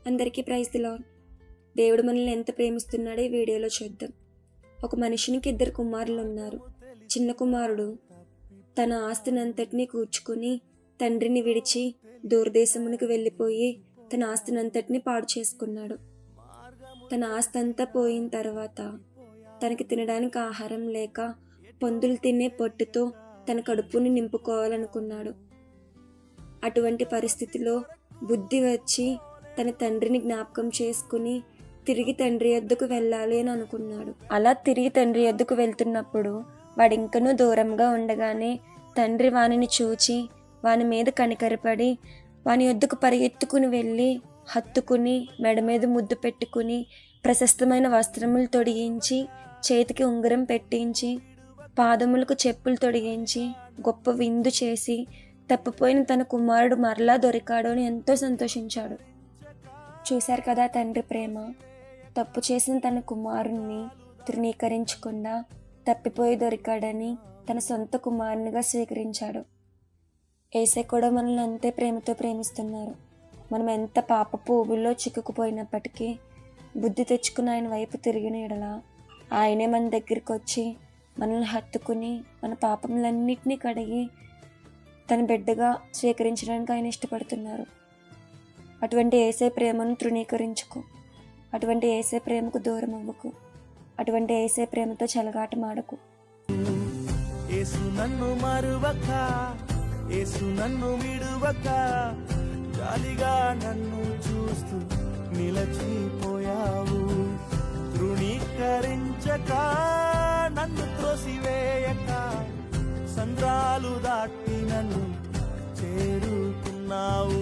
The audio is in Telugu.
అందరికీ ప్రైజ్ ది లార్డ్. దేవుడు మనల్ని ఎంత ప్రేమిస్తున్నాడో ఈ వీడియోలో చూద్దాం. ఒక మనుషునికి 2 కుమారులు ఉన్నారు. చిన్న కుమారుడు తన ఆస్తినంతటినీ కూర్చుకుని తండ్రిని విడిచి దూరదేశమునికి వెళ్ళిపోయి తన ఆస్తినంతటినీ పాడు చేసుకున్నాడు. తన ఆస్తి అంతా పోయిన తర్వాత తనకి తినడానికి ఆహారం లేక పందులు తినే పొట్టుతో తన కడుపుని నింపుకోవాలనుకున్నాడు. అటువంటి పరిస్థితిలో బుద్ధి వచ్చి తన తండ్రిని జ్ఞాపకం చేసుకుని తిరిగి తండ్రి యొద్దకు వెళ్ళాలి అని అనుకున్నాడు. అలా తిరిగి తండ్రి యొద్దకు వెళ్తున్నప్పుడు వాడింకనూ దూరంగా ఉండగానే తండ్రి వానిని చూచి వాని మీద కనికరపడి వాని యొద్దకు పరిగెత్తుకుని వెళ్ళి హత్తుకుని మెడ మీద ముద్దు పెట్టుకుని ప్రశస్తమైన వస్త్రములు తొడిగించి చేతికి ఉంగరం పెట్టించి పాదములకు చెప్పులు తొడిగించి గొప్ప విందు చేసి తప్పిపోయిన తన కుమారుడు మరలా దొరికాడు అని ఎంతో సంతోషించాడు. చూశారు కదా తండ్రి ప్రేమ. తప్పు చేసిన తన కుమారుణ్ణి తృణీకరించకుండా తప్పిపోయి దొరికాడని తన సొంత కుమారునిగా స్వీకరించాడు. యేసయ్య కూడా మనల్ని అంతే ప్రేమతో ప్రేమిస్తున్నారు. మనం ఎంత పాపపు ఊబుల్లో చిక్కుకుపోయినప్పటికీ బుద్ధి తెచ్చుకుని ఆయన వైపు తిరిగిన ఎడల ఆయనే మన దగ్గరికి వచ్చి మనల్ని హత్తుకుని మన పాపములన్నిటినీ కడిగి తన బిడ్డగా స్వీకరించడానికి ఆయన ఇష్టపడుతున్నారు. అటువంటి యేసయ్య ప్రేమను తృణీకరించుకో. అటువంటి యేసయ్య ప్రేమకు దూరం అవ్వకు. అటువంటి యేసయ్య ప్రేమతో చెలగాటమాడకు. యేసు నన్ను మరువక, యేసు నన్ను విడువక, జాలిగా నన్ను చూస్తూ నిలచిపోయావు. తృణీకరించక, నన్ను త్రోసివేయక, సంద్రాలు దాటి నన్ను చేరుకున్నావు.